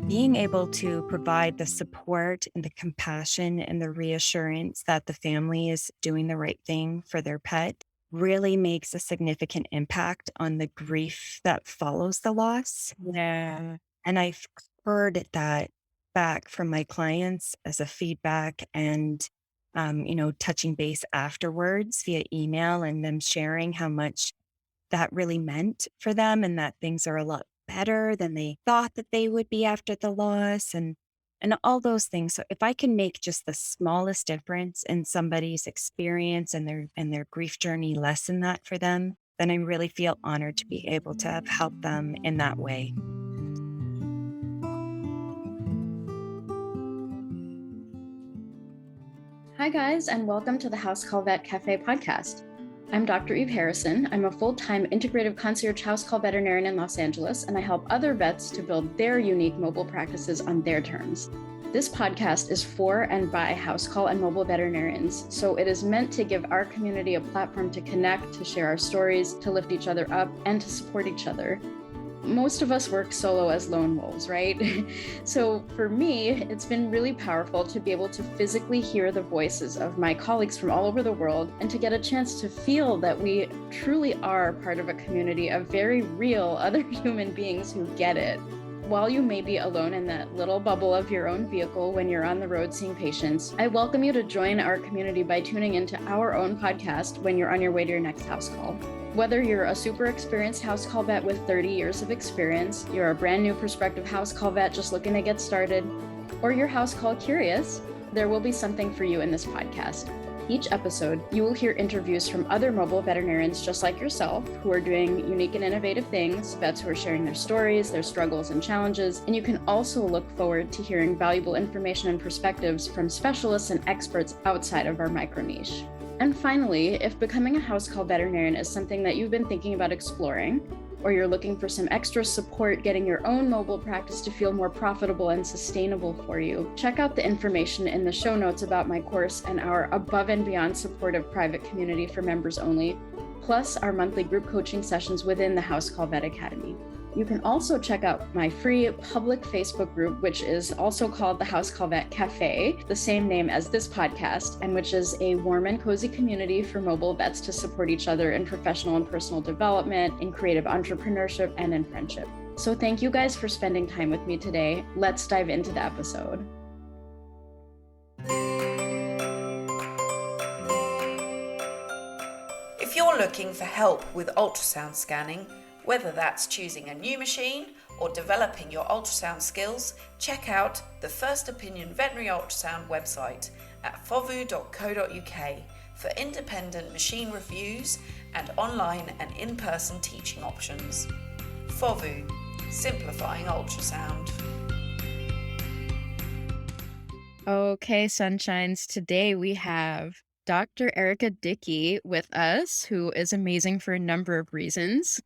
being able to provide the support and the compassion and the reassurance that the family is doing the right thing for their pet really makes a significant impact on the grief that follows the loss. Yeah. And I've heard that back from my clients as a feedback and, touching base afterwards via email and them sharing how much that really meant for them and that things are a lot better than they thought that they would be after the loss and all those things. So if I can make just the smallest difference in somebody's experience and their grief journey, lessen that for them, then I really feel honored to be able to have helped them in that way. Hi, guys, and welcome to the House Call Vet Cafe podcast. I'm Dr. Eve Harrison. I'm a full-time integrative concierge house call veterinarian in Los Angeles, and I help other vets to build their unique mobile practices on their terms. This podcast is for and by house call and mobile veterinarians, so it is meant to give our community a platform to connect, to share our stories, to lift each other up, and to support each other. Most of us work solo as lone wolves, right? So for me, it's been really powerful to be able to physically hear the voices of my colleagues from all over the world and to get a chance to feel that we truly are part of a community of very real other human beings who get it. While you may be alone in that little bubble of your own vehicle when you're on the road seeing patients, I welcome you to join our community by tuning into our own podcast when you're on your way to your next house call. Whether you're a super experienced house call vet with 30 years of experience, you're a brand new prospective house call vet just looking to get started, or you're house call curious, there will be something for you in this podcast. Each episode, you will hear interviews from other mobile veterinarians just like yourself who are doing unique and innovative things, vets who are sharing their stories, their struggles and challenges, and you can also look forward to hearing valuable information and perspectives from specialists and experts outside of our micro niche. And finally, if becoming a house call veterinarian is something that you've been thinking about exploring, or you're looking for some extra support getting your own mobile practice to feel more profitable and sustainable for you, check out the information in the show notes about my course and our above and beyond supportive private community for members only, plus our monthly group coaching sessions within the House Call Vet Academy. You can also check out my free public Facebook group, which is also called the House Call Vet Cafe, the same name as this podcast, and which is a warm and cozy community for mobile vets to support each other in professional and personal development, in creative entrepreneurship, and in friendship. So thank you guys for spending time with me today. Let's dive into the episode. If you're looking for help with ultrasound scanning, whether that's choosing a new machine or developing your ultrasound skills, check out the First Opinion Veterinary Ultrasound website at fovu.co.uk for independent machine reviews and online and in-person teaching options. FOVU, simplifying ultrasound. Okay, sunshines. Today we have Dr. Erica Dickie with us, who is amazing for a number of reasons.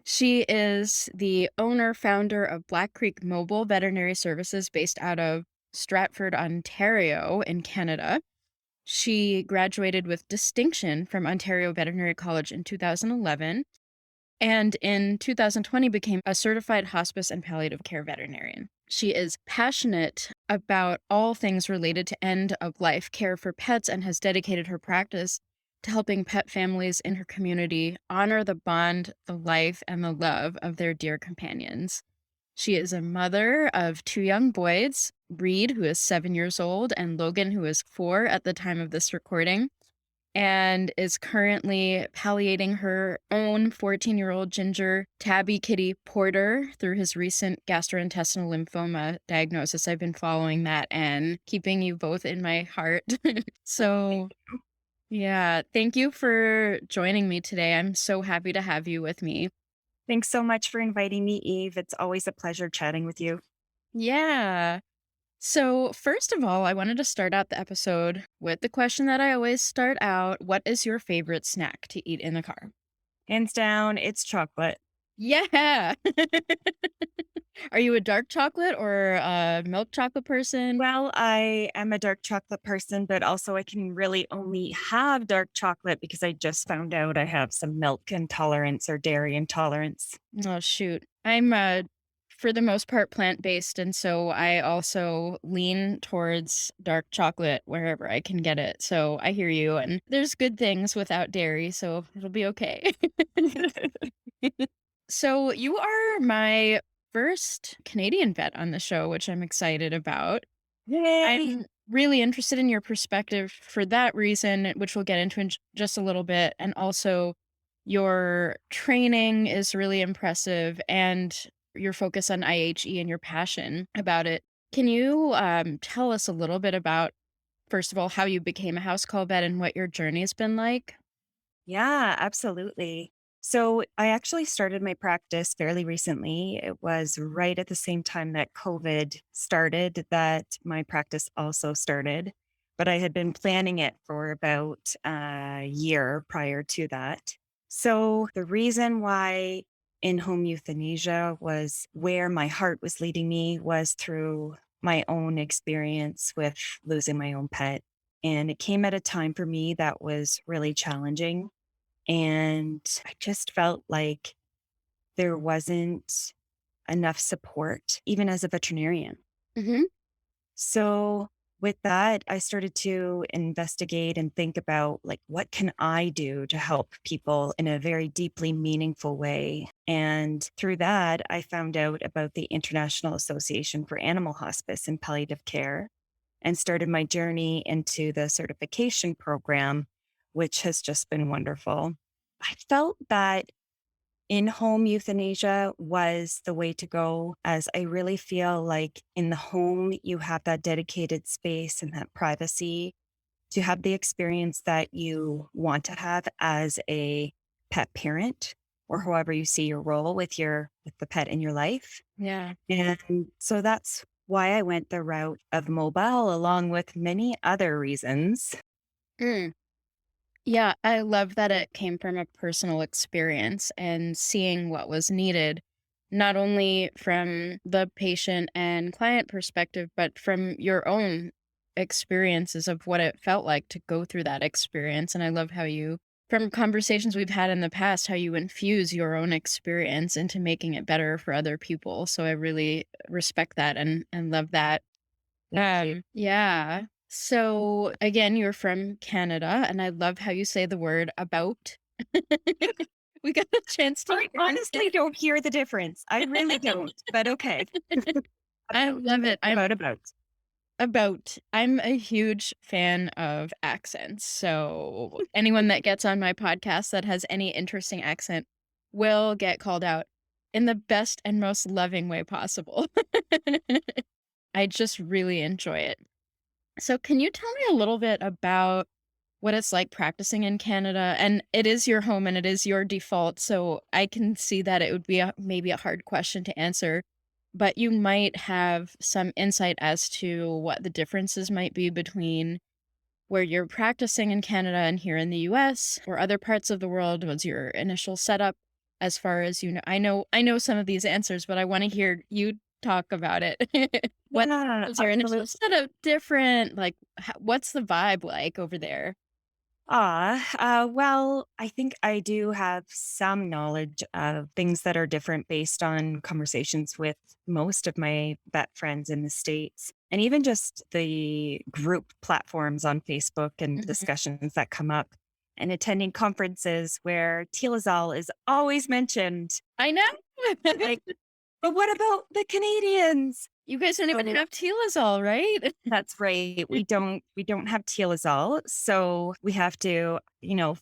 She is the owner, founder of Black Creek Mobile Veterinary Services based out of Stratford, Ontario in Canada. She graduated with distinction from Ontario Veterinary College in 2011, and in 2020 became a certified hospice and palliative care veterinarian. She is passionate about all things related to end-of-life care for pets and has dedicated her practice to helping pet families in her community honor the bond, the life, and the love of their dear companions. She is a mother of 2 young boys, Reid, who is 7 years old, and Logan, who is 4 at the time of this recording, and is currently palliating her own 14-year-old ginger tabby kitty Porter through his recent gastrointestinal lymphoma diagnosis. I've been following that and keeping you both in my heart. So yeah, thank you for joining me today. I'm so happy to have you with me. Thanks so much for inviting me, Eve. It's always a pleasure chatting with you. Yeah. So, first of all, I wanted to start out the episode with the question that I always start out. What is your favorite snack to eat in the car? Hands down, it's chocolate. Yeah. Are you a dark chocolate or a milk chocolate person? Well, I am a dark chocolate person, but also I can really only have dark chocolate because I just found out I have some milk intolerance or dairy intolerance. Oh, shoot. I'm a for the most part plant-based, and so I also lean towards dark chocolate wherever I can get it. So I hear you, and there's good things without dairy, so it'll be okay. So you are my first Canadian vet on the show, which I'm excited about. Yay! I'm really interested in your perspective for that reason, which we'll get into in just a little bit. And also, your training is really impressive and your focus on IHE and your passion about it. Can you tell us a little bit about, first of all, how you became a house call vet and what your journey has been like? Yeah, absolutely. So I actually started my practice fairly recently. It was right at the same time that COVID started that my practice also started. But I had been planning it for about a year prior to that. So the reason why in home euthanasia was where my heart was leading me was through my own experience with losing my own pet. And it came at a time for me that was really challenging, and I just felt like there wasn't enough support, even as a veterinarian. Hmm. So, with that, I started to investigate and think about like, what can I do to help people in a very deeply meaningful way? And through that, I found out about the International Association for Animal Hospice and Palliative Care and started my journey into the certification program, which has just been wonderful. I felt that in home euthanasia was the way to go, as I really feel like in the home, you have that dedicated space and that privacy to have the experience that you want to have as a pet parent or however you see your role with the pet in your life. Yeah. And so that's why I went the route of mobile along with many other reasons. Mm. Yeah, I love that it came from a personal experience and seeing what was needed, not only from the patient and client perspective, but from your own experiences of what it felt like to go through that experience. And I love how you, from conversations we've had in the past, how you infuse your own experience into making it better for other people. So I really respect that and love that. Yeah. So again, you're from Canada, and I love how you say the word about. We got a chance to I honestly don't hear the difference. I really don't, but okay. I love it. I'm About. about. I'm a huge fan of accents. So anyone that gets on my podcast that has any interesting accent will get called out in the best and most loving way possible. I just really enjoy it. So, can you tell me a little bit about what it's like practicing in Canada? And it is your home and it is your default. So, I can see that it would be maybe a hard question to answer, but you might have some insight as to what the differences might be between where you're practicing in Canada and here in the US or other parts of the world. Was your initial setup as far as you know? I know some of these answers, but I want to hear you talk about it. What Yeah, is your initial absolutely. setup different? Like, what's the vibe like over there? Well, I think I do have some knowledge of things that are different based on conversations with most of my vet friends in the States, and even just the group platforms on Facebook and Mhm. discussions that come up, and attending conferences where Tilazol is always mentioned. I know. Like, but what about the Canadians? You guys don't even So have Tilazol, right? that's right. We don't have Tilazol, so we have to,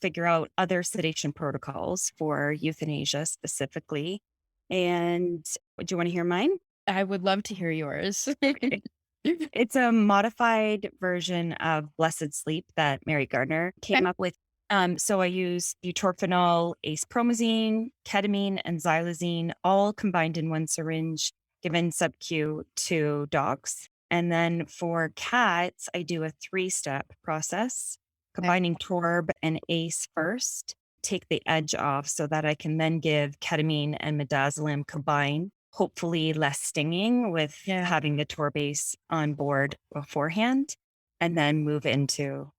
figure out other sedation protocols for euthanasia specifically. And do you want to hear mine? I would love to hear yours. Okay. It's a modified version of Blessed Sleep that Mary Gardner Okay. came up with. So I use butorphanol, acepromazine, ketamine, and xylazine, all combined in one syringe, given sub-Q to dogs. And then for cats, I do a 3-step process, combining Torb and ACE first, take the edge off so that I can then give ketamine and midazolam combined, hopefully less stinging with Yeah. having the Torbase on board beforehand, and then move into,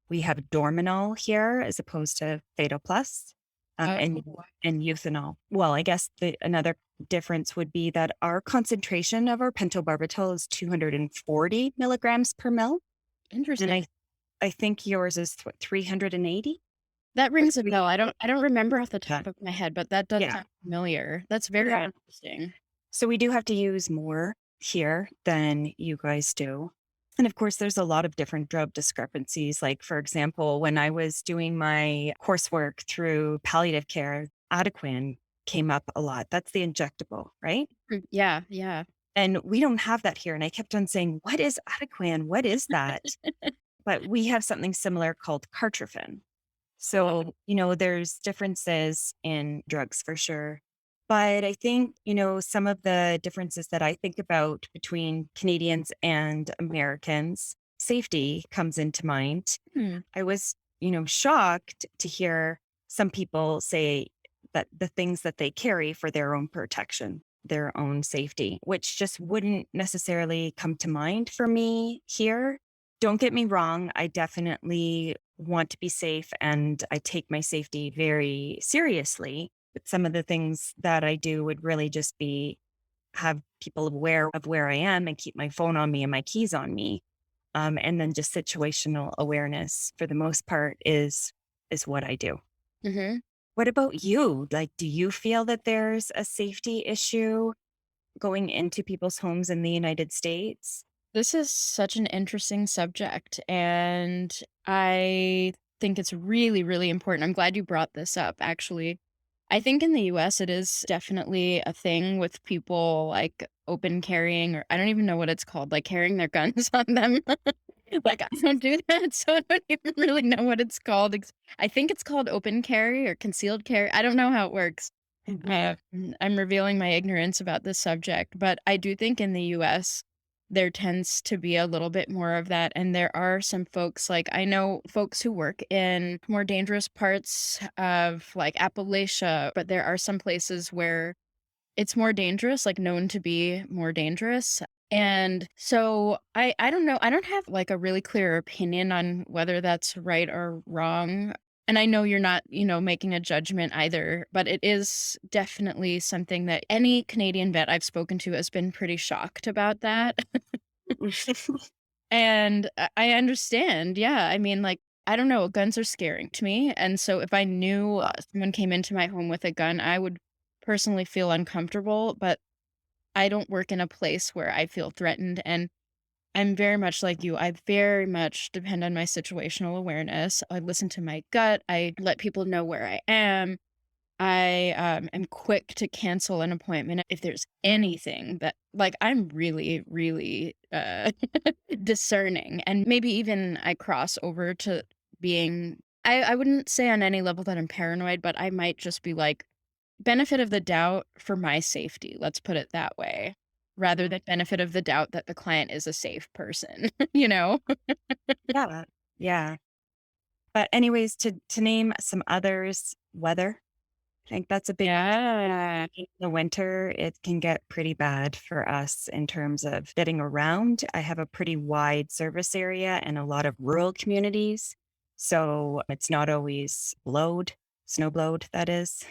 we have Dorminol here as opposed to Fatal Plus. um, Oh, and and euthanol. Well, I guess another difference would be that our concentration of our pentobarbital is 240 milligrams per mil, and interesting. I think yours is 380 That or rings a three. bell. I don't remember off the Yeah, top of my head, but that does yeah, sound familiar. That's very yeah. interesting. So we do have to use more here than you guys do. And of course, there's a lot of different drug discrepancies. Like, for example, when I was doing my coursework through palliative care, Adequan came up a lot. That's the injectable, right? Yeah, yeah. And we don't have that here. And I kept on saying, what is Adequan? What is that? But we have something similar called Cartrophin. So, there's differences in drugs for sure. But I think, some of the differences that I think about between Canadians and Americans, safety comes into mind. Hmm. I was, shocked to hear some people say that the things that they carry for their own protection, their own safety, which just wouldn't necessarily come to mind for me here. Don't get me wrong. I definitely want to be safe and I take my safety very seriously. But some of the things that I do would really just be have people aware of where I am and keep my phone on me and my keys on me. And then just situational awareness for the most part is what I do. Mhm. What about you? Like, do you feel that there's a safety issue going into people's homes in the United States? This is such an interesting subject, and I think it's really, really important. I'm glad you brought this up, actually. I think in the US, it is definitely a thing with people like open carrying, or I don't even know what it's called, like carrying their guns on them. Like, I don't do that, so I don't even really know what it's called. I think it's called open carry or concealed carry. I don't know how it works. I'm revealing my ignorance about this subject, but I do think in the US, there tends to be a little bit more of that. And there are some folks, like I know folks who work in more dangerous parts of like Appalachia, but there are some places where it's more dangerous, like known to be more dangerous. And so I don't know. I don't have like a really clear opinion on whether that's right or wrong. And I know you're not, making a judgment either, but it is definitely something that any Canadian vet I've spoken to has been pretty shocked about that. And I understand. Yeah. I mean, like, I don't know, guns are scaring to me. And so if I knew someone came into my home with a gun, I would personally feel uncomfortable, but I don't work in a place where I feel threatened. And I'm very much like you. I very much depend on my situational awareness. I listen to my gut. I let people know where I am. I am quick to cancel an appointment if there's anything that, like, I'm really, really discerning. And maybe even I cross over to being, I wouldn't say on any level that I'm paranoid, but I might just be like, benefit of the doubt for my safety. Let's put it that way. Rather than benefit of the doubt that the client is a safe person, you know? Yeah. Yeah. But anyways, to name some others, weather. I think that's a big Yeah. in the winter, it can get pretty bad for us in terms of getting around. I have a pretty wide service area and a lot of rural communities. So it's not always blowed, snow blowed, that is,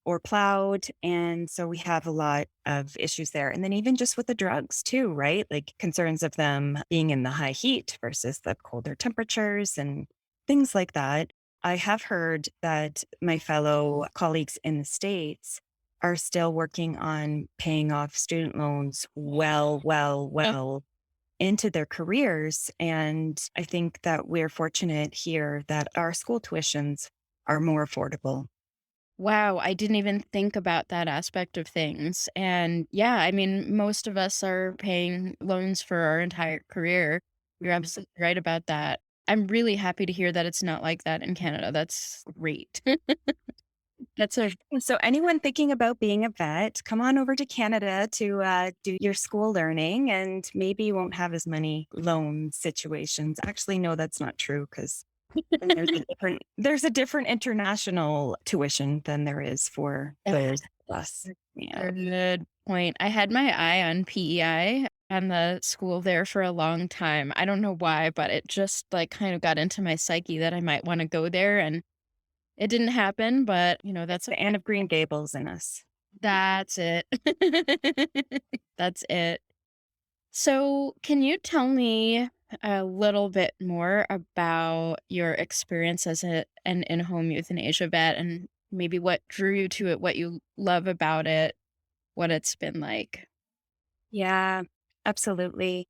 or plowed. And so we have a lot of issues there. And then even just with the drugs too, right? Like concerns of them being in the high heat versus the colder temperatures and things like that. I have heard that my fellow colleagues in the States are still working on paying off student loans well into their careers. And I think that we're fortunate here that our school tuitions are more affordable. Wow, I didn't even think about that aspect of things. And yeah, I mean, most of us are paying loans for our entire career. You're absolutely right about that. I'm really happy to hear that it's not like that in Canada. That's great. That's a So, anyone thinking about being a vet, come on over to Canada to do your school learning, and maybe you won't have as many loan situations. Actually, no, that's not true because there's a different international tuition than there is for those of us. Yeah. good point. I had my eye on PEI and the school there for a long time. I don't know why, but it just like kind of got into my psyche that I might want to go there. And It didn't happen, but, It's that's the Anne of Green Gables in us. that's it. That's it. So, can you tell me a little bit more about your experience as an in-home euthanasia vet and maybe what drew you to it, what you love about it, what it's been like? Yeah, absolutely.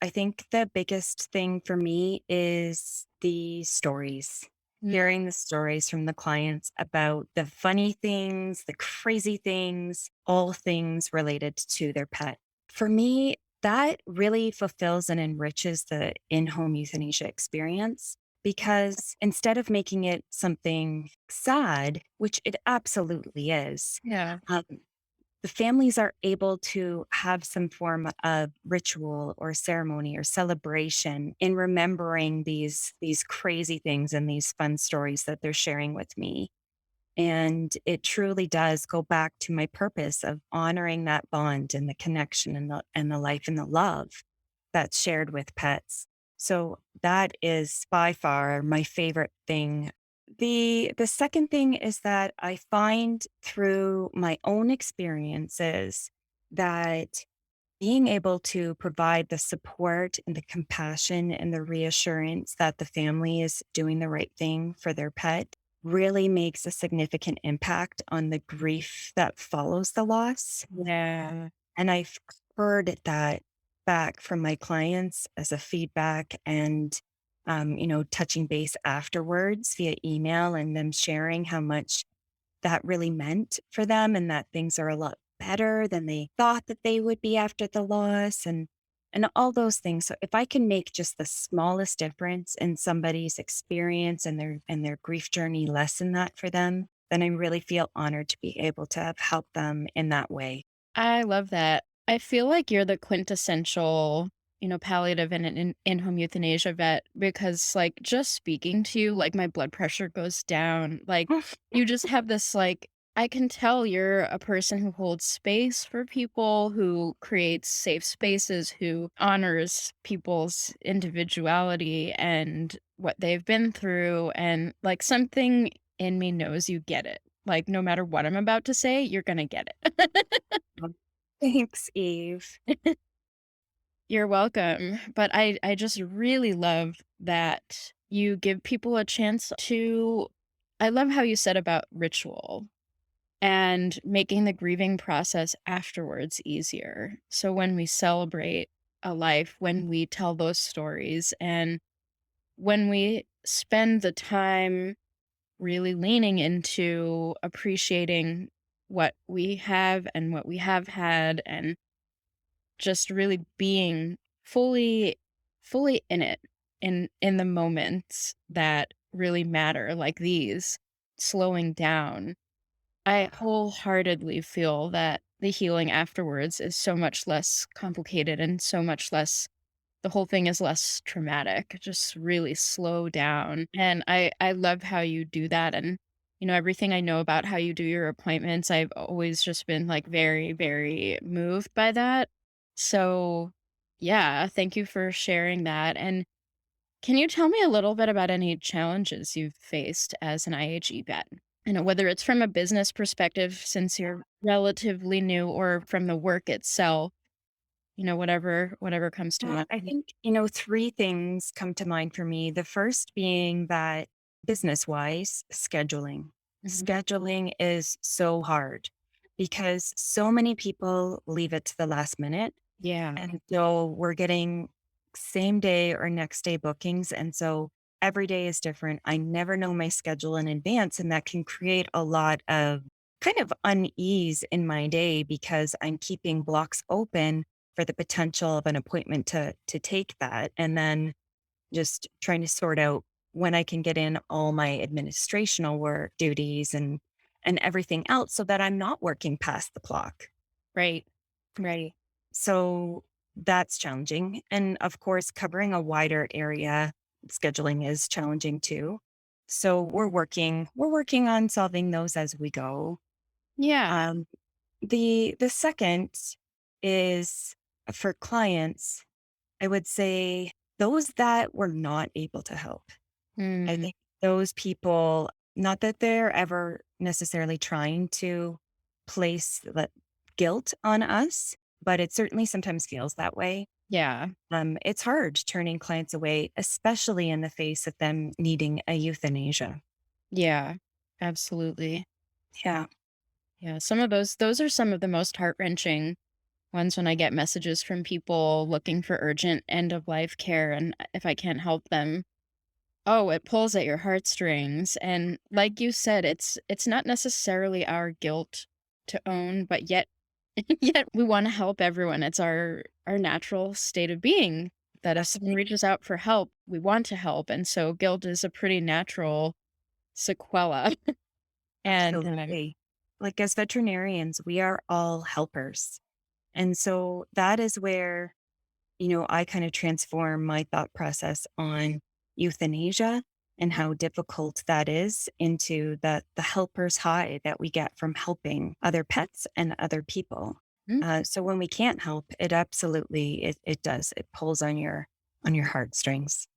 I think the biggest thing for me is the stories. Mm. Hearing the stories from the clients about the funny things, the crazy things, all things related to their pet. For me, that really fulfills and enriches the in home euthanasia experience because instead of making it something sad, which it absolutely is, Yeah. um, the families are able to have some form of ritual or ceremony or celebration in remembering these crazy things and these fun stories that they're sharing with me. And it truly does go back to my purpose of honoring that bond and the connection and the life and the love that's shared with pets. So that is by far my favorite thing. The second thing is that I find through my own experiences that being able to provide the support and the compassion and the reassurance that the family is doing the right thing for their pet really makes a significant impact on the grief that follows the loss. Yeah. And I've heard that back from my clients as a feedback and, touching base afterwards via email and them sharing how much that really meant for them and that things are a lot better than they thought that they would be after the loss and all those things. So if I can make just the smallest difference in somebody's experience and their grief journey, lessen that for them, then I really feel honored to be able to have helped them in that way. I love that. I feel like you're the quintessential, palliative and an in-home euthanasia vet because, like, just speaking to you, like, my blood pressure goes down. Like, you just have this, like, I can tell you're a person who holds space for people, who creates safe spaces, who honors people's individuality and what they've been through. And, like, something in me knows you get it. Like, no matter what I'm about to say, you're gonna get it. Thanks, Eve. You're welcome. But I just really love that you give people a chance to I love how you said about ritual and making the grieving process afterwards easier. So when we celebrate a life, when we tell those stories, and when we spend the time really leaning into appreciating what we have and what we have had and just really being fully in it, in the moments that really matter, like these, slowing down. I wholeheartedly feel that the healing afterwards is so much less complicated and so much less the whole thing is less traumatic. Just really slow down. And I love how you do that. And, everything I know about how you do your appointments, I've always just been like very, very moved by that. So, yeah, thank you for sharing that. And can you tell me a little bit about any challenges you've faced as an IHE vet? Whether it's from a business perspective, since you're relatively new, or from the work itself, whatever comes to mind. I think, three things come to mind for me. The first being that business wise, scheduling. Mhm. Scheduling is so hard because so many people leave it to the last minute. Yeah. And so we're getting same day or next day bookings. And so every day is different. I never know my schedule in advance. And that can create a lot of kind of unease in my day because I'm keeping blocks open for the potential of an appointment to take that. And then just trying to sort out when I can get in all my administrational work duties and everything else so that I'm not working past the clock. Right. Right. So that's challenging. And of course, covering a wider area, scheduling is challenging too. So we're working on solving those as we go. Yeah. Um, the second is for clients, I would say those that were not able to help. I Mm. think those people Not that they're ever necessarily trying to place the guilt on us, but it certainly sometimes feels that way. Yeah. It's hard turning clients away, especially in the face of them needing a euthanasia. Yeah. Absolutely. Yeah. Yeah. Some of those are some of the most heart-wrenching ones when I get messages from people looking for urgent end of life care and if I can't help them. Oh, it pulls at your heartstrings. And like you said, it's not necessarily our guilt to own, but yet yet we want to help everyone. It's our natural state of being that if someone reaches out for help, we want to help. And so guilt is a pretty natural sequela. And Absolutely. Like as veterinarians, we are all helpers. And so that is where, I kind of transform my thought process on euthanasia and how difficult that is into the helper's high that we get from helping other pets and other people. Mhm. So when we can't help, it absolutely it does. It pulls on your heartstrings.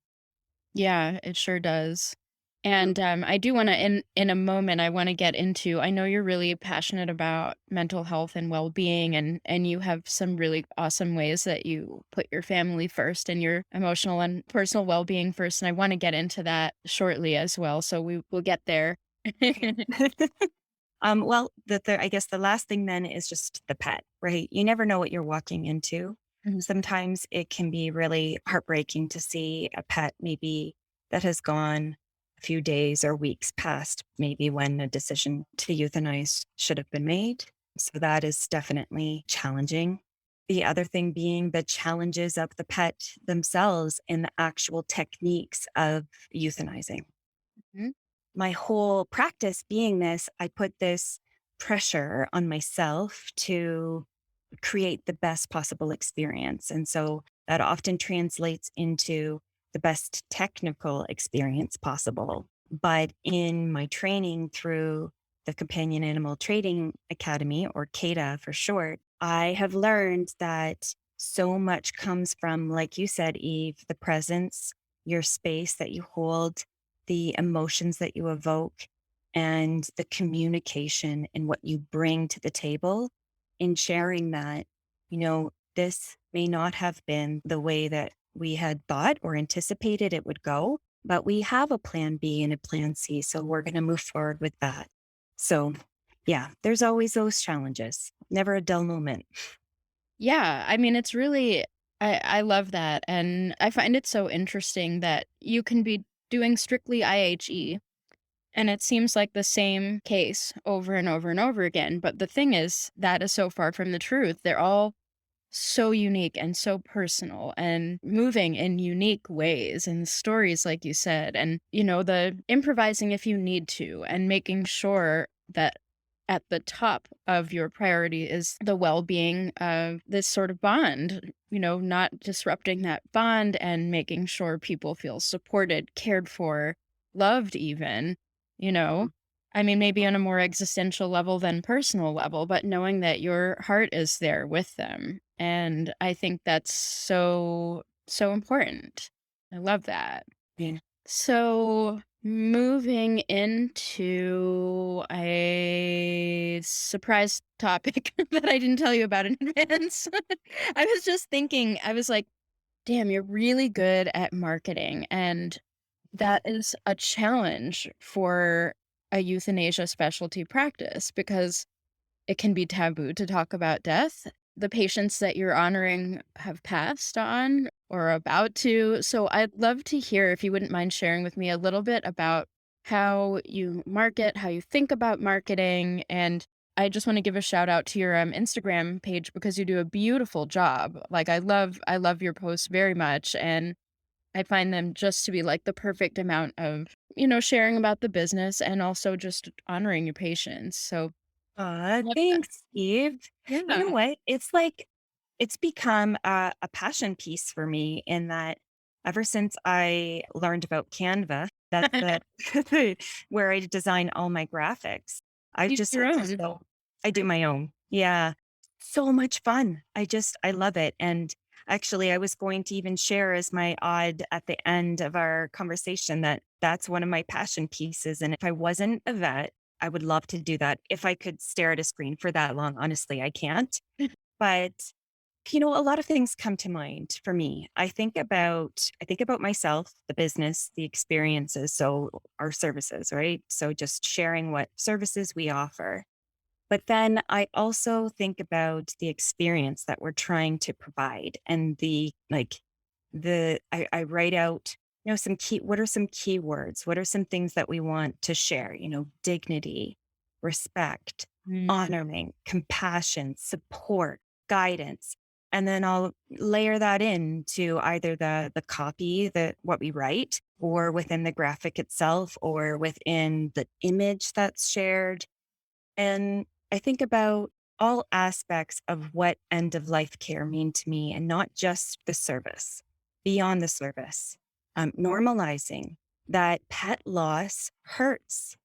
Yeah, it sure does. And, I do wanna in a moment, I wanna get into I know you're really passionate about mental health and well-being, and you have some really awesome ways that you put your family first and your emotional and personal well-being first, and I wanna get into that shortly as well, so we'll get there. Well, I guess the last thing then is just the pet, right? You never know what you're walking into. Mhm, Sometimes it can be really heartbreaking to see a pet maybe that has gone a few days or weeks past maybe when a decision to euthanize should have been made. So that is definitely challenging. The other thing being the challenges of the pet themselves and the actual techniques of euthanizing. mhm, My whole practice being this, I put this pressure on myself to create the best possible experience. And so that often translates into the best technical experience possible. But in my training through the Companion Animal Trading Academy, or CADA for short, I have learned that so much comes from, like you said, Eve, the presence, your space that you hold, the emotions that you evoke, and the communication and what you bring to the table in sharing that, this may not have been the way that we had thought or anticipated it would go, but we have a plan B and a plan C. So we're going to move forward with that. So, yeah, there's always those challenges, never a dull moment. yeah, I mean, it's really I love that, and I find it so interesting that you can be doing strictly IHE. And it seems like the same case over and over and over again. But the thing is, that is so far from the truth. They're all so unique and so personal and moving in unique ways and stories, like you said. And, the improvising if you need to and making sure that at the top of your priority is the well being of this sort of bond, not disrupting that bond and making sure people feel supported, cared for, loved, even, you know. I mean, maybe on a more existential level than personal level, but knowing that your heart is there with them. And I think that's so, so important. I love that. Yeah. So, moving into a surprise topic that I didn't tell you about in advance. I was just thinking, I was like, damn, you're really good at marketing. And that is a challenge for a euthanasia specialty practice because it can be taboo to talk about death. The patients that you're honoring have passed on or are about to. So I'd love to hear if you wouldn't mind sharing with me a little bit about how you market, how you think about marketing. And I just want to give a shout out to your Instagram page because you do a beautiful job. Like I love your posts very much. And I find them just to be like the perfect amount of, sharing about the business and also just honoring your patients. So love that. Thanks, Steve. You Yeah. know what? It's like it's become a passion piece for me in that ever since I learned about Canva, that's where I design all my graphics. I've You do just your had own. so I do my own. Yeah. So much fun. I love it. And Actually, I was going to even share as my odd at the end of our conversation that that's one of my passion pieces. And if I wasn't a vet, I would love to do that. If I could stare at a screen for that long, honestly, I can't. But a lot of things come to mind for me. I think about myself, the business, the experiences, so our services, right? So just sharing what services we offer. But then I also think about the experience that we're trying to provide and I write out, what are some keywords? What are some things that we want to share? Dignity, respect, Mm. honoring, compassion, support, guidance. And then I'll layer that into either the copy that what we write or within the graphic itself or within the image that's shared. And I think about all aspects of what end of life care mean to me and not just the service, beyond the service. Normalizing that pet loss hurts.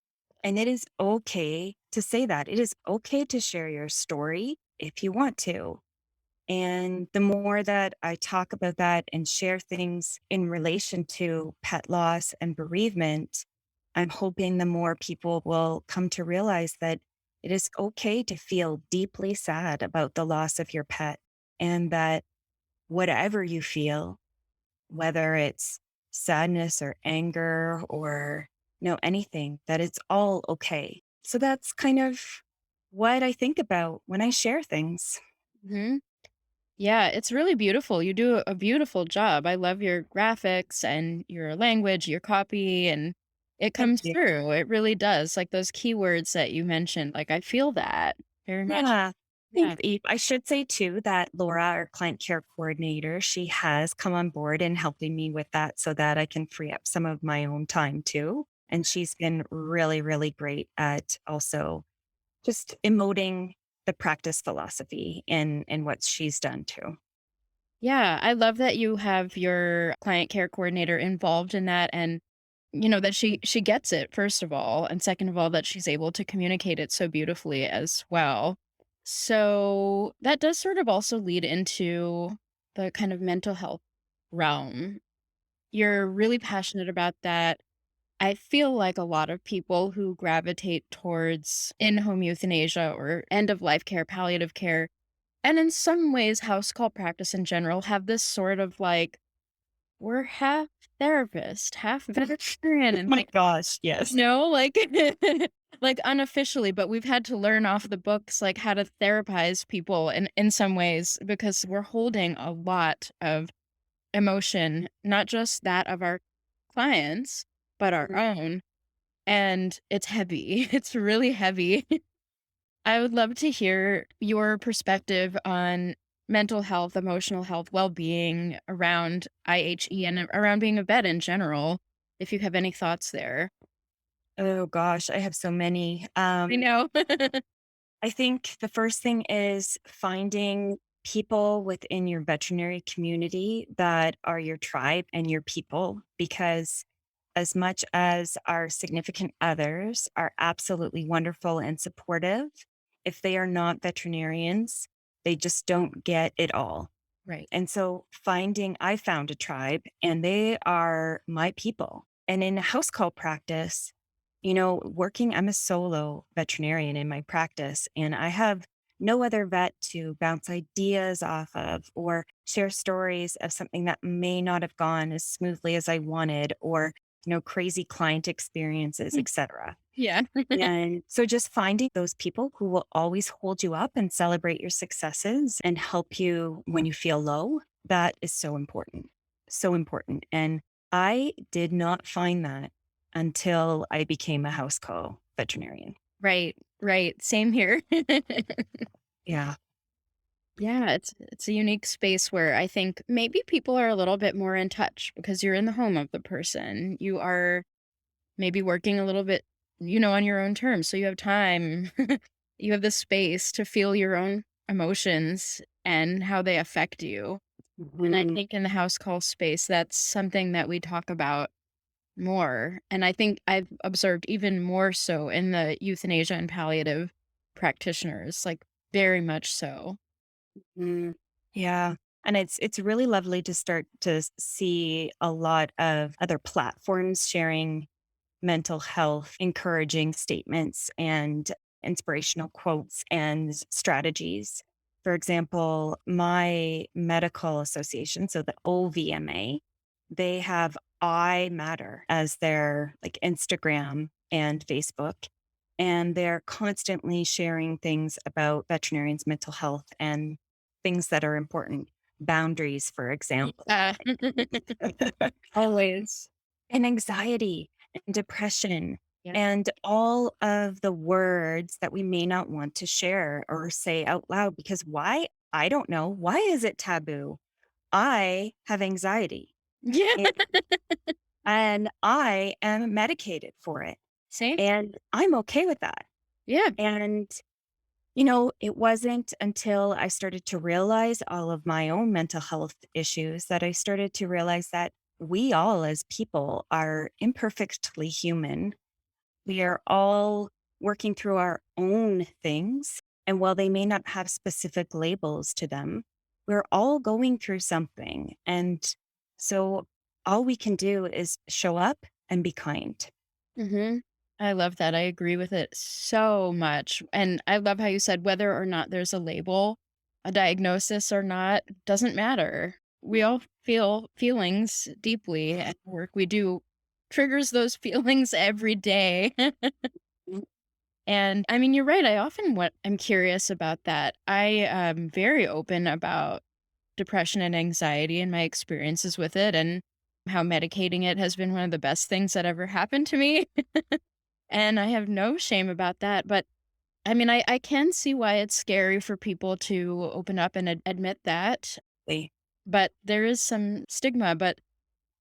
And it is okay to say that. It is okay to share your story if you want to. And the more that I talk about that and share things in relation to pet loss and bereavement, I'm hoping the more people will come to realize that it is okay to feel deeply sad about the loss of your pet and that whatever you feel, whether it's sadness or anger or anything, that it's all okay. So that's kind of what I think about when I share things. Mhm. Yeah, it's really beautiful. You do a beautiful job. I love your graphics and your language, your copy, and it Thank comes you. through. It really does. Like those keywords that you mentioned, like I feel that very much. Yeah. Thanks, Yeah. Eve. I should say too that Laura, our client care coordinator, she has come on board and helping me with that so that I can free up some of my own time too. And she's been really, really great at also just emoting the practice philosophy in what she's done too. Yeah, I love that you have your client care coordinator involved in that and that she gets it first of all and second of all that she's able to communicate it so beautifully as well. So that does sort of also lead into the kind of mental health realm. You're really passionate about that. I feel like a lot of people who gravitate towards in-home euthanasia or end of life care, palliative care, and in some ways house call practice in general have this sort of like we're half therapist, half veterinarian, and My like, gosh, yes. like like unofficially, but we've had to learn off the books like how to therapize people in some ways because we're holding a lot of emotion, not just that of our clients, but our own. And it's heavy. It's really heavy. I would love to hear your perspective on mental health, emotional health, well-being around IHE and around being a vet in general, if you have any thoughts there. Oh gosh, I have so many. I know. I think the first thing is finding people within your veterinary community that are your tribe and your people, because as much as our significant others are absolutely wonderful and supportive, if they are not veterinarians, they just don't get it all. Right. And so I found a tribe and they are my people. And in house call practice, I'm a solo veterinarian in my practice and I have no other vet to bounce ideas off of or share stories of something that may not have gone as smoothly as I wanted or, crazy client experiences, etc. Yeah. And so just finding those people who will always hold you up and celebrate your successes and help you when you feel low, that is so important. So important. And I did not find that until I became a house call veterinarian. Right. Right. Same here. Yeah. Yeah, it's a unique space where I think maybe people are a little bit more in touch because you're in the home of the person. You are maybe working a little bit, on your own terms. So you have time, you have the space to feel your own emotions and how they affect you. And I Mhm. think in the house call space, that's something that we talk about more. And I think I've observed even more so in the euthanasia and palliative practitioners, like very much so. Mm. Yeah. And it's really lovely to start to see a lot of other platforms sharing mental health, encouraging statements and inspirational quotes and strategies. For example, my medical association, so the OVMA, they have I Matter as their like Instagram and Facebook. And they're constantly sharing things about veterinarians' mental health and things that are important. Boundaries, for example, Uh, always. and anxiety and depression Yeah. and all of the words that we may not want to share or say out loud because why? I don't know. Why is it taboo? I have anxiety Yeah. a- and I am medicated for it. Same. And I'm okay with that. Yeah. And, it wasn't until I started to realize all of my own mental health issues that I started to realize that we all, as people, are imperfectly human. We are all working through our own things. And while they may not have specific labels to them, we're all going through something. And so all we can do is show up and be kind. Mhm. I love that, I agree with it so much, and I love how you said whether or not there's a label, a diagnosis or not, doesn't matter. We all feel feelings deeply, and the work we do triggers those feelings every day. And, I mean, you're right, I often I'm curious about that. I am very open about depression and anxiety and my experiences with it, and how medicating it has been one of the best things that ever happened to me. And I have no shame about that, but, I mean, I can see why it's scary for people to open up and admit that, They- but there is some stigma, but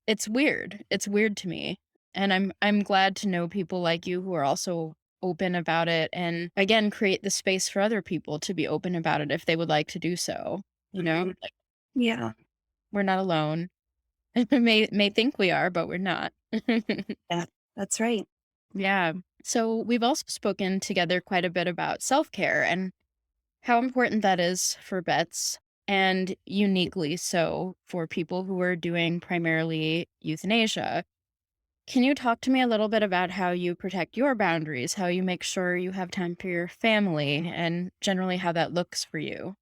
it's weird. It's weird to me, and I'm glad to know people like you who are also open about it and, again, create the space for other people to be open about it if they would like to do so, you know? Like, Yeah, we're not alone. May think we are, but we're not. that, that's right. Yeah. So we've also spoken together quite a bit about self-care and how important that is for vets, and uniquely so for people who are doing primarily euthanasia. Can you talk to me a little bit about how you protect your boundaries, how you make sure you have time for your family, and generally how that looks for you?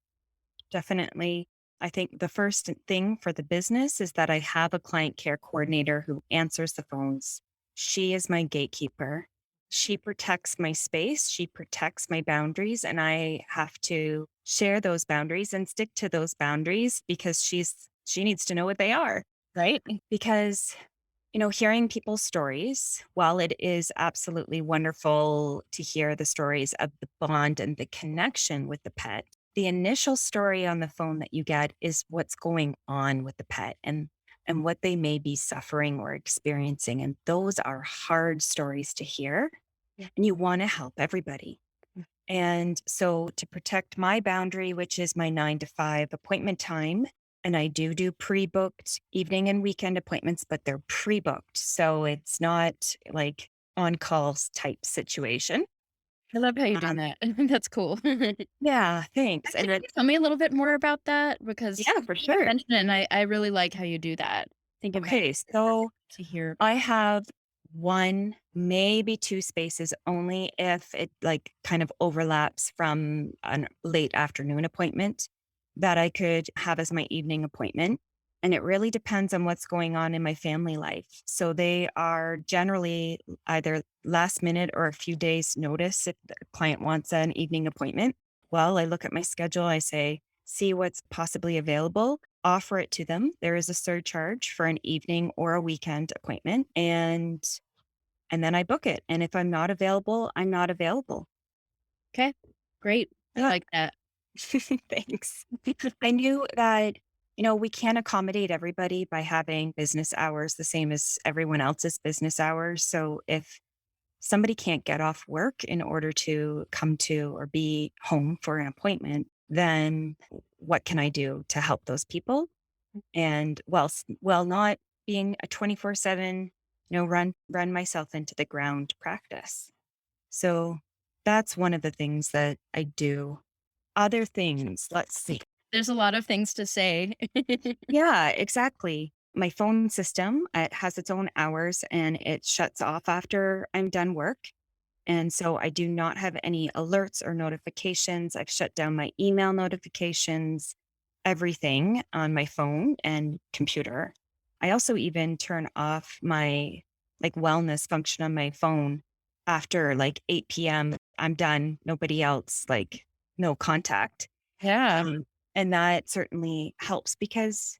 Definitely. I think the first thing for the business is that I have a client care coordinator who answers the phones. She is my gatekeeper. She protects my space, she protects my boundaries, and I have to share those boundaries and stick to those boundaries because she needs to know what they are, right? Because hearing people's stories, while it is absolutely wonderful to hear the stories of the bond and the connection with the pet, the initial story on the phone that you get is what's going on with the pet and what they may be suffering or experiencing. And those are hard stories to hear. Yeah. And you want to help everybody. And so to protect my boundary, which is my 9 to 5 appointment time, and I do pre-booked evening and weekend appointments, but they're pre-booked. So it's not like on calls type situation. I love how you're doing Um, that. That's cool. yeah, thanks. Can you tell me a little bit more about that? Because Yeah, for you sure. mentioned it, and I really like how you do that. Think about Okay, so to hear. I have one, maybe two spaces only if it like kind of overlaps from a late afternoon appointment that I could have as my evening appointment. And it really depends on what's going on in my family life. So they are generally either last minute or a few days notice if the client wants an evening appointment. Well, I look at my schedule, I say, see what's possibly available, offer it to them. There is a surcharge for an evening or a weekend appointment. And then I book it. And if I'm not available, I'm not available. Okay, great. I Yeah. like that. Thanks. I knew that, we can't accommodate everybody by having business hours the same as everyone else's business hours. So if somebody can't get off work in order to come to or be home for an appointment, then what can I do to help those people? And while not being a 24/7, run myself into the ground practice. So that's one of the things that I do. Other things, let's see. There's a lot of things to say. Yeah, exactly. My phone system, it has its own hours and it shuts off after I'm done work. And so I do not have any alerts or notifications. I've shut down my email notifications, everything on my phone and computer. I also even turn off my like wellness function on my phone after like 8 p.m. I'm done. Nobody else, like no contact. Yeah. And that certainly helps because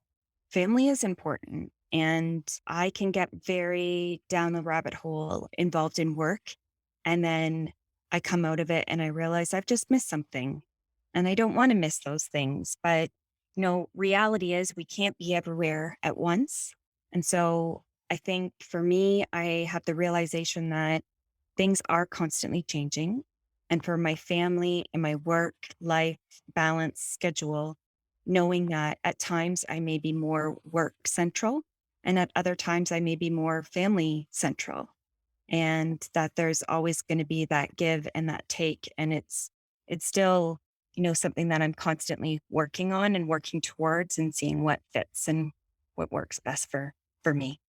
family is important. And I can get very down the rabbit hole involved in work. And then I come out of it and I realize I've just missed something. And I don't want to miss those things. But, reality is we can't be everywhere at once. And so I think for me, I have the realization that things are constantly changing. And for my family and my work life balance schedule, knowing that at times I may be more work central and at other times I may be more family central, and that there's always going to be that give and that take. And it's still, something that I'm constantly working on and working towards and seeing what fits and what works best for me.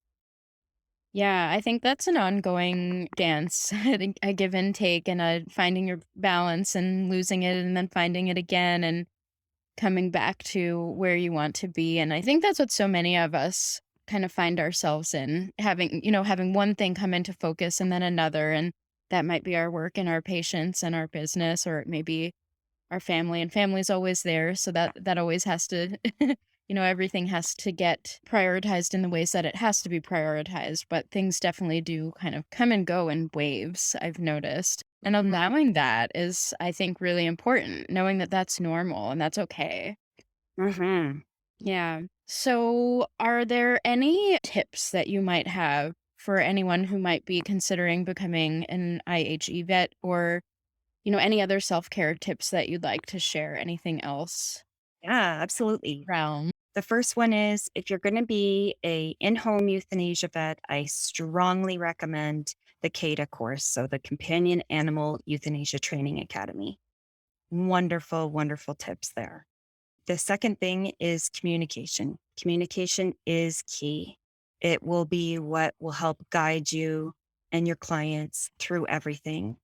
Yeah, I think that's an ongoing dance, I think a give and take and a finding your balance and losing it and then finding it again and coming back to where you want to be. And I think that's what so many of us kind of find ourselves in having one thing come into focus and then another. And that might be our work and our patients and our business, or it may be our family, and family's always there. So that always has to, everything has to get prioritized in the ways that it has to be prioritized. But things definitely do kind of come and go in waves, I've noticed. And allowing that is, I think, really important, knowing that that's normal and that's okay. Hmm. Yeah. So, are there any tips that you might have for anyone who might be considering becoming an IHE vet, or any other self-care tips that you'd like to share? Anything else? Yeah, absolutely. Realm. The first one is if you're going to be a in-home euthanasia vet, I strongly recommend the CADA course, so the Companion Animal Euthanasia Training Academy. Wonderful, wonderful tips there. The second thing is communication. Communication is key. It will be what will help guide you and your clients through everything.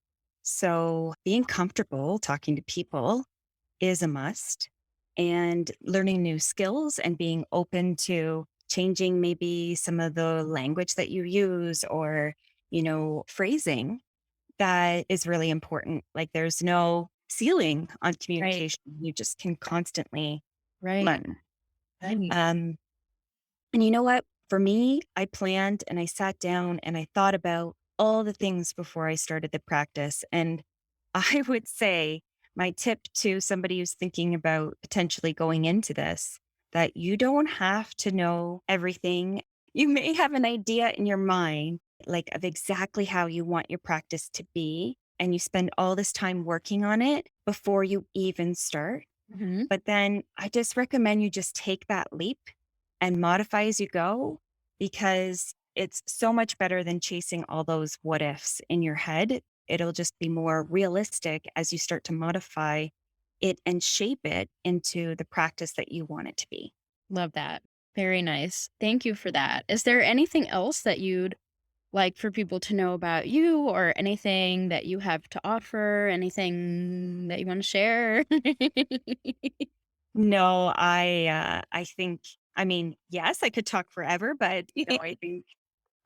So being comfortable talking to people is a must, and learning new skills and being open to changing maybe some of the language that you use or, phrasing, that is really important. Like there's no ceiling on Right. communication. You just can constantly Right. learn. Right. Um, and you know what? For me, I planned and I sat down and I thought about all the things before I started the practice. And I would say my tip to somebody who's thinking about potentially going into this, that you don't have to know everything. You may have an idea in your mind, like of exactly how you want your practice to be. And you spend all this time working on it before you even start. Mhm. But then I just recommend you just take that leap and modify as you go, because it's so much better than chasing all those what ifs in your head. It'll just be more realistic as you start to modify it and shape it into the practice that you want it to be. Love that. Very nice. Thank you for that. Is there anything else that you'd like for people to know about you, or anything that you have to offer? Anything that you want to share? No, I think, I mean, yes, I could talk forever, but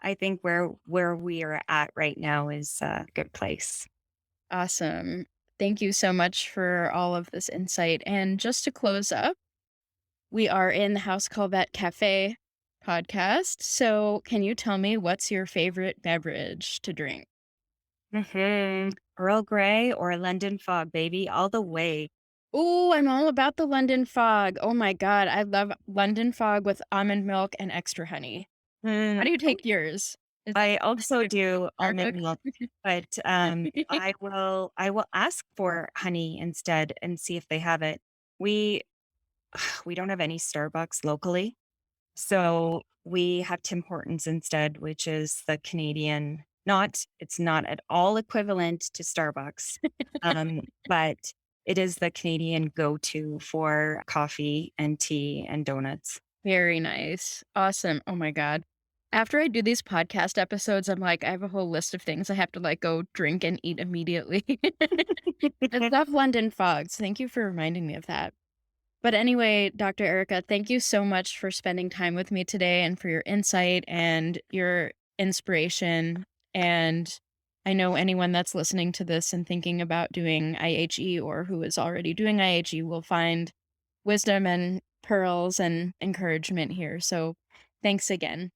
I think where we are at right now is a good place. Awesome. Thank you so much for all of this insight. And just to close up, we are in the House Call Vet Cafe podcast. So, can you tell me what's your favorite beverage to drink? Earl Grey or London Fog, baby, all the way. Oh, I'm all about the London Fog. Oh my God. I love London Fog with almond milk and extra honey. How Mm, do you take yours? Is I also do almond Starbucks? milk, but I will ask for honey instead and see if they have it. We we don't have any Starbucks locally, so we have Tim Hortons instead, which is the Canadian. Not, it's not at all equivalent to Starbucks, but it is the Canadian go-to for coffee and tea and donuts. Very nice. Awesome. Oh my God. After I do these podcast episodes, I'm like, I have a whole list of things I have to like go drink and eat immediately. I love London fogs. Thank you for reminding me of that. But anyway, Dr. Erica, thank you so much for spending time with me today and for your insight and your inspiration. And I know anyone that's listening to this and thinking about doing IHE or who is already doing IHE will find wisdom and pearls and encouragement here. So thanks again.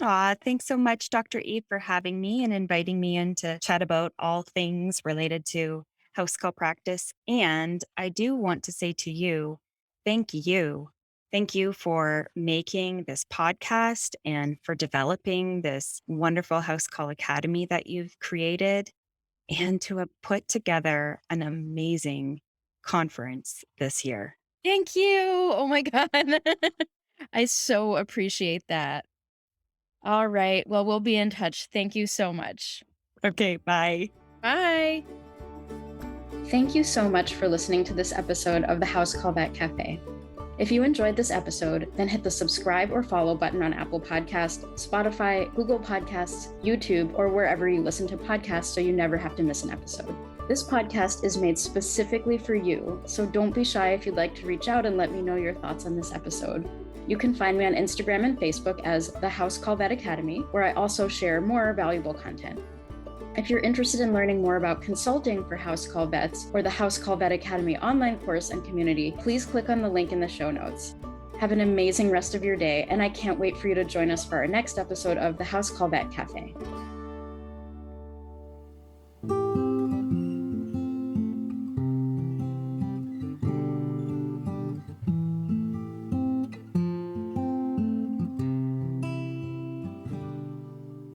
Thanks so much, Dr. Eve, for having me and inviting me in to chat about all things related to house call practice. And I do want to say to you, thank you. Thank you for making this podcast and for developing this wonderful House Call Academy that you've created and to have put together an amazing conference this year. Thank you. Oh my God. I so appreciate that. All right. Well, we'll be in touch. Thank you so much. Okay, bye. Bye. Thank you so much for listening to this episode of the House Call Vet Cafe. If you enjoyed this episode, then hit the subscribe or follow button on Apple Podcasts, Spotify, Google Podcasts, YouTube, or wherever you listen to podcasts so you never have to miss an episode. This podcast is made specifically for you, so don't be shy if you'd like to reach out and let me know your thoughts on this episode. You can find me on Instagram and Facebook as the House Call Vet Academy, where I also share more valuable content. If you're interested in learning more about consulting for House Call Vets or the House Call Vet Academy online course and community, please click on the link in the show notes. Have an amazing rest of your day, and I can't wait for you to join us for our next episode of the House Call Vet Cafe.